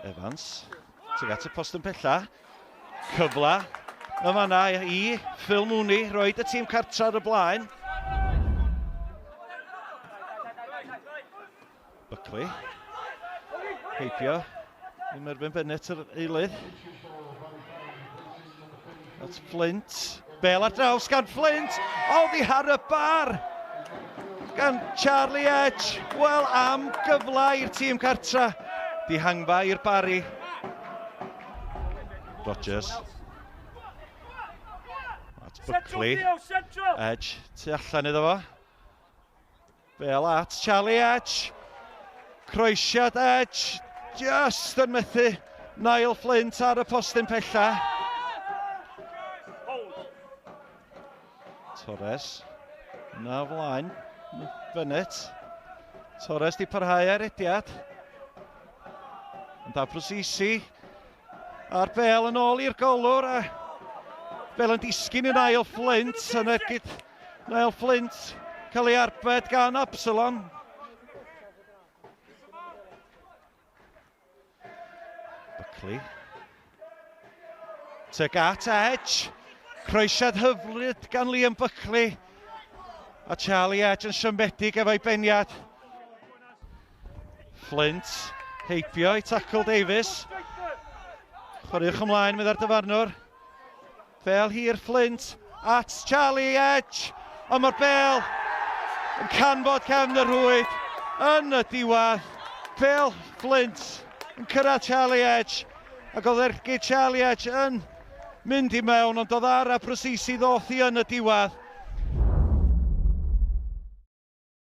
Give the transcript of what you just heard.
Evans, tuag at y post yn pella. Cyfla y fanna i Phil Mooney, roed y tîm cartra ar y blaen. Buckley, heibio, i Mervyn Bennett yr eilydd. At Flint, Bale ar draws gan Flint, oddi ar y bar gan Charlie Edge. Wel, am gyfla i'r tîm cartra. Dihangfa i'r Barri. Rodgers. At Buckley. Edge, tu allan iddo fo. Bale at Charlie Edge. Croesiad Edge. Just yn methu Niall Flint ar y postyn pella. Torres. Na flaen. Bennett. Torres di parhau ar ediad. Ond Abbruzzese. A'r Bale yn ôl i'r golwr. Bale yn disgyn i Niall Flint. Yn ergyd Niall Flint cael ei arbed gan Absalon. Buckley. Tuag at Edge. Croesiad hyfryd gan Liam Buckley. A Charlie Edge yn siomedig efo'i beniad. Flint, heibio i tackle Davies. Chwaraewch ymlaen, mynd ar dyfarnwr. Bale hir Flint, at Charlie Edge. Ond mae'r Bale yn canfod cefn y rwyd yn y diwedd. Bale Flint yn cyrraedd Charlie Edge. Ac oedd ergyd Charlie Edge yn mynd i mewn, ond oedd ar Abbruzzese ddoth i yn y diwedd.